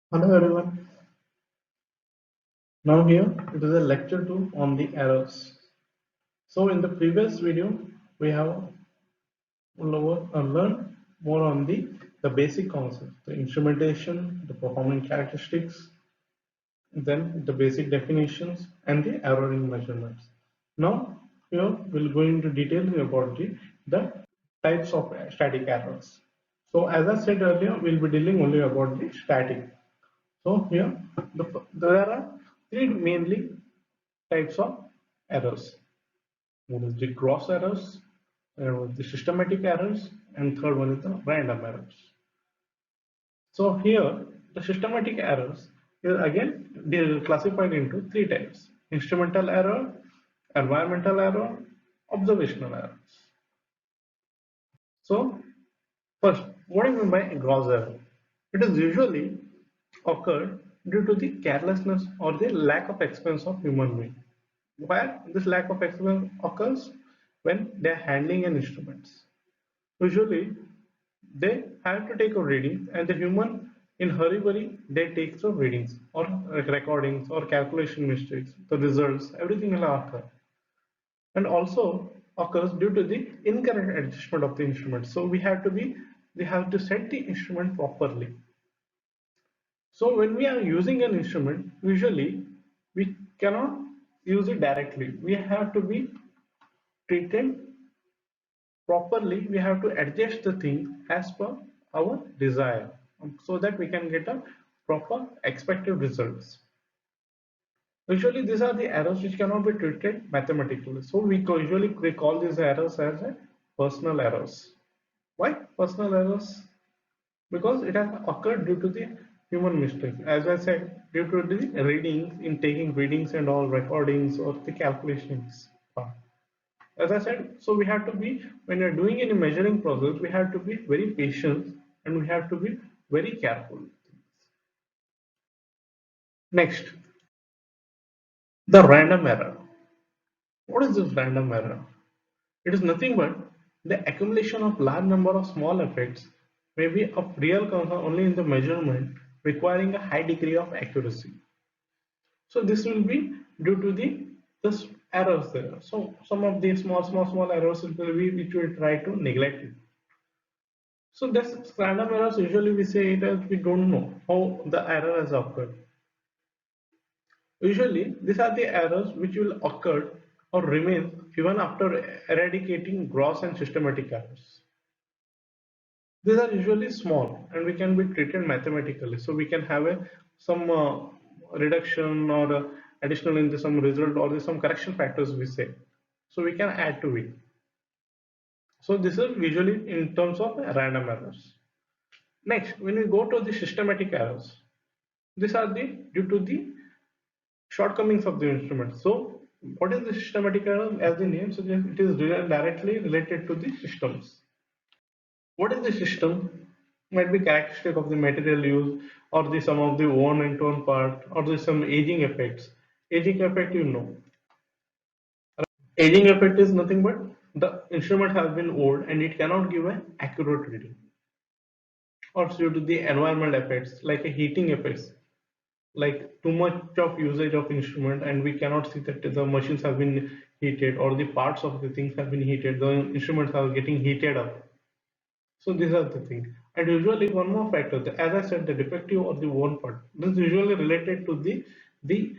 Hello everyone. Now here it is a lecture 2 on the errors. So in the previous video we have learned more on the basic concepts, the instrumentation, the performance characteristics, then the basic definitions and the error in measurements. Now here we'll go into detail about the types of static errors. So as I said earlier, we'll be dealing only about the static. So here there are three mainly types of errors. One is the gross errors, the systematic errors, and third one is the random errors. So here the systematic errors is again they are classified into three types: instrumental error, environmental error, observational errors. So first, what do you mean by gross error? It is usually occurred due to the carelessness or the lack of experience of human being. Where this lack of experience occurs when they are handling an instruments. Usually, they have to take a reading, and the human in hurry they take the readings or recordings or calculation mistakes, the results, everything will occur, and also occurs due to the incorrect adjustment of the instrument. So we have to set the instrument properly. So when we are using an instrument, usually we cannot use it directly. We have to be treated properly. We have to adjust the thing as per our desire so that we can get a proper expected results. Usually these are the errors which cannot be treated mathematically. So usually we call these errors as a personal errors. Why personal errors? Because it has occurred due to the human mistake. As I said, due to the readings, in taking readings and all recordings or the calculations. As I said, so we have to be, when you're doing any measuring process, we have to be very patient and we have to be very careful. Next, the random error. What is this random error? It is nothing but the accumulation of large number of small effects may be of real concern only in the measurement requiring a high degree of accuracy. So this will be due to the errors there. So some of the small errors will be which we try to neglect it. So this random errors usually we say it as we don't know how the error has occurred. Usually these are the errors which will occur or remain even after eradicating gross and systematic errors. These are usually small and we can be treated mathematically. So we can have some reduction or additional in some result or some correction factors we say. So we can add to it. So this is usually in terms of random errors. Next, when we go to the systematic errors, these are the due to the shortcomings of the instrument. So what is the systematic error? As the name suggests, it is directly related to the systems. What is the system? Might be characteristic of the material used or the some of the worn and torn part or the some aging effects. Aging effect you know. Aging effect is nothing but the instrument has been old and it cannot give an accurate reading. Or due to the environmental effects like a heating effects, like too much of usage of instrument and we cannot see that the machines have been heated or the parts of the things have been heated, the instruments are getting heated up. So these are the thing. And usually one more factor, as I said, the defective or the worn part. This is usually related to the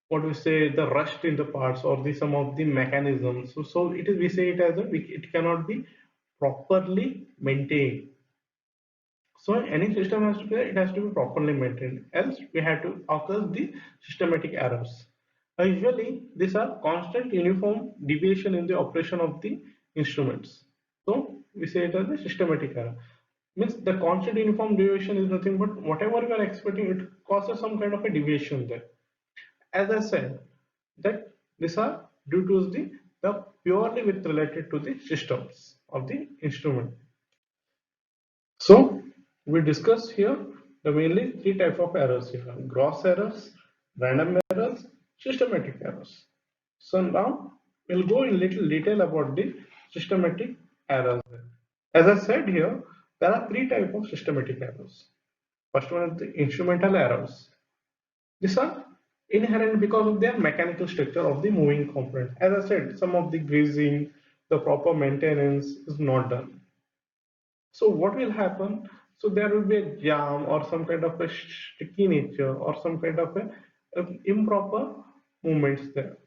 what we say the rust in the parts or the some of the mechanisms. So it is we say it as it cannot be properly maintained. So any system has to be it has to be properly maintained. Else we have to occur the systematic errors. Usually these are constant uniform deviation in the operation of the instruments. So we say it as a systematic error. Means the constant uniform deviation is nothing but whatever we are expecting, it causes some kind of a deviation there. As I said, that these are due to the purely with related to the systems of the instrument. So we discuss here the mainly three type of errors here: gross errors, random errors, systematic errors. So now we'll go in little detail about the systematic errors. As I said here, there are three types of systematic errors. First one is the instrumental errors. These are inherent because of their mechanical structure of the moving component. As I said, some of the greasing, the proper maintenance is not done. So what will happen? So there will be a jam or some kind of a sticky nature or some kind of a improper movements there.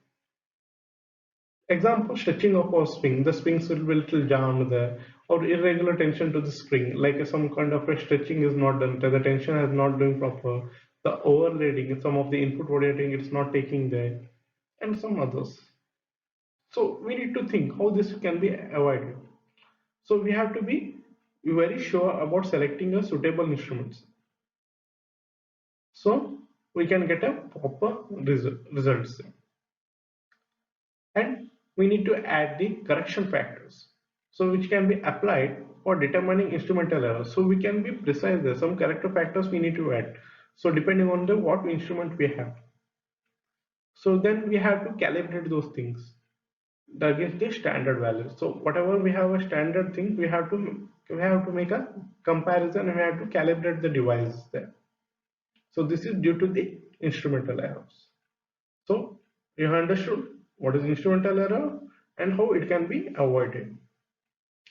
Example, stretching of a spring. The springs will be little jammed there, or irregular tension to the spring, like some kind of a stretching is not done, the tension has not been proper, the overloading, some of the input what you're doing, it's not taking there, and some others. So we need to think how this can be avoided. So we have to be very sure about selecting a suitable instruments. So we can get a proper results. And we need to add the correction factors, so which can be applied for determining instrumental errors. So we can be precise there, some corrective factors we need to add, so depending on the what instrument we have. So then we have to calibrate those things against the standard values. So whatever we have a standard thing, we have to make a comparison, and we have to calibrate the device there. So this is due to the instrumental errors. So you have understood what is instrumental error and how it can be avoided.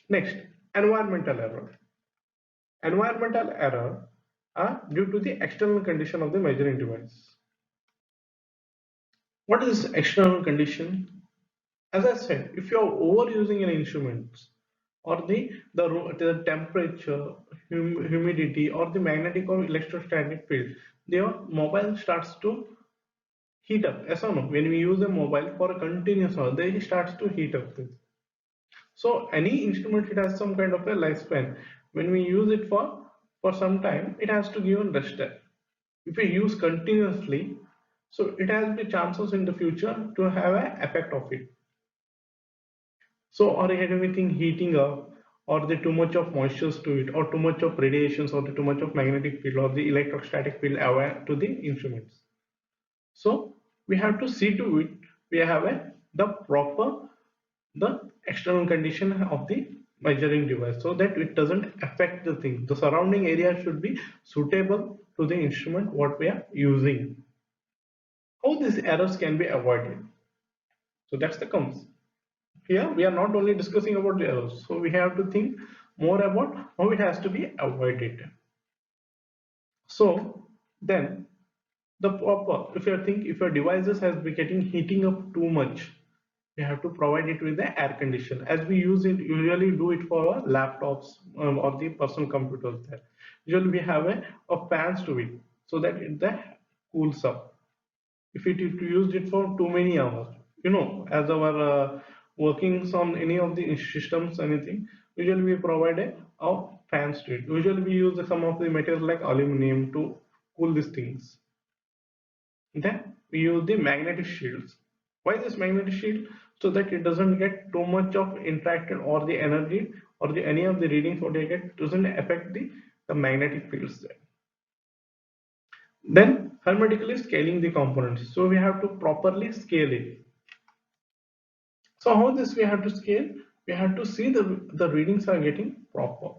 Next, environmental error. Environmental error are due to the external condition of the measuring device. What is external condition? As I said, if you are overusing an instrument, or the temperature, humidity, or the magnetic or electrostatic field, your mobile starts to heat up. Yes or no? When we use a mobile for a continuous hour, then it starts to heat up. So any instrument, it has some kind of a lifespan. When we use it for some time, it has to give a rest. If we use continuously, so it has the chances in the future to have an effect of it. So or anything heating up, or the too much of moistures to it, or too much of radiations, or the too much of magnetic field or the electrostatic field aware to the instruments. So we have to see to it we have the proper the external condition of the measuring device, so that it doesn't affect the thing. The surrounding area should be suitable to the instrument what we are using. How these errors can be avoided? So that's the comes. Here we are not only discussing about the errors, so we have to think more about how it has to be avoided. So then the proper, if your devices has been getting heating up too much, we have to provide it with the air condition, as we usually do it for our laptops, or the personal computers there. Usually we have a fans to it, so that it the cools up. If it used it for too many hours, as our workings on any of the systems, anything, usually we provide a fans to it. Usually we use some of the material like aluminum to cool these things. Then we use the magnetic shields. Why this magnetic shield? So that it doesn't get too much of interacted, or the energy, or the any of the readings what they get doesn't affect the magnetic fields there. Then hermetically scaling the components. So we have to properly scale it. So how this we have to scale? We have to see the readings are getting proper.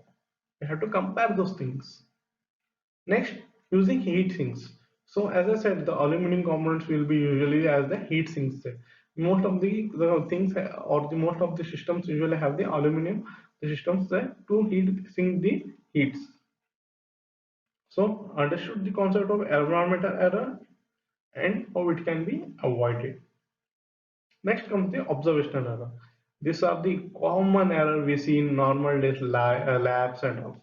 We have to compare those things. Next, using heat sinks. So as I said, the aluminum components will be usually as the heat sinks. Most of the things, or the most of the systems usually have the aluminum systems there to heat sink the heats. So understood the concept of environmental error and how it can be avoided. Next comes the observational error. These are the common error we see in normal days labs and all.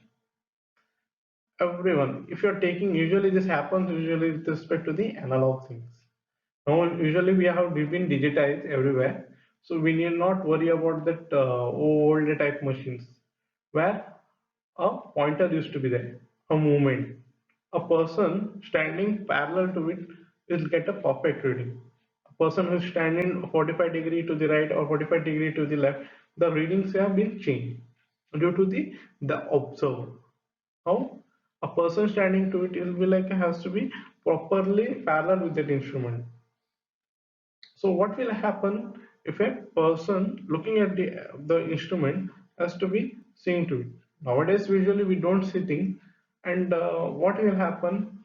Everyone, if you're taking, usually this happens usually with respect to the analog things. Now usually we have been digitized everywhere, so we need not worry about that old type machines where a pointer used to be there, a movement, a person standing parallel to it will get a perfect reading. A person who is standing 45 degree to the right or 45 degree to the left, the readings have been changed due to the observer. How? A person standing to it will be like has to be properly parallel with that instrument. So what will happen if a person looking at the instrument has to be seeing to it? Nowadays, usually we don't see things, and what will happen?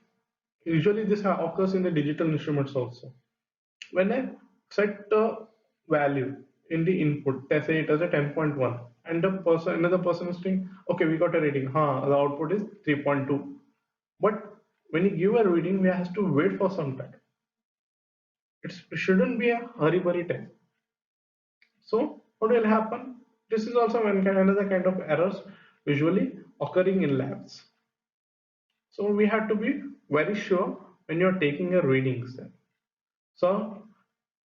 Usually, this occurs in the digital instruments also. When I set the value in the input, let's say it as a 10.1, and another person is saying, okay, we got a reading, the output is 3.2. But when you give a reading, we have to wait for some time. It shouldn't be a hurry burry time. So what will happen? This is also another kind of errors usually occurring in labs. So we have to be very sure when you're taking a readings. So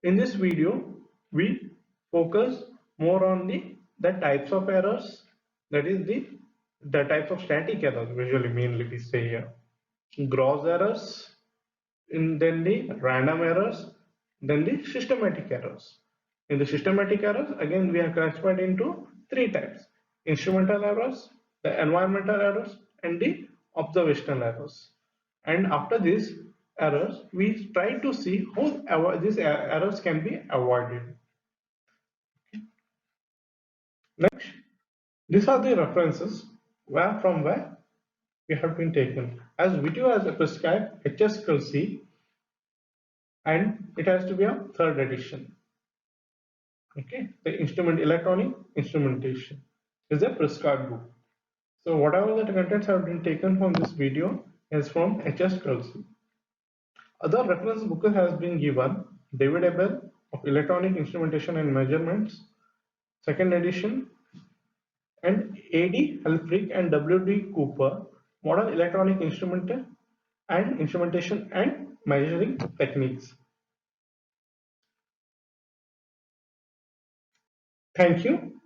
in this video, we focus more on the types of errors, that is the types of static errors, usually mainly we say here. Gross errors, then the random errors, then the systematic errors. In the systematic errors, again we are classified into three types: instrumental errors, the environmental errors, and the observational errors. And after these errors, we try to see how these errors can be avoided. Next, these are the references from where we have been taken. As video as a prescribed HSQLC, and it has to be a third edition. Okay, the electronic instrumentation is a prescribed book. So whatever the contents have been taken from this video is from HSQLC. Other reference book has been given: David Abel of Electronic Instrumentation and Measurements, second edition, and A.D. Helfrich and W.D. Cooper, Modern Electronic Instrumentation and Measuring Techniques. Thank you.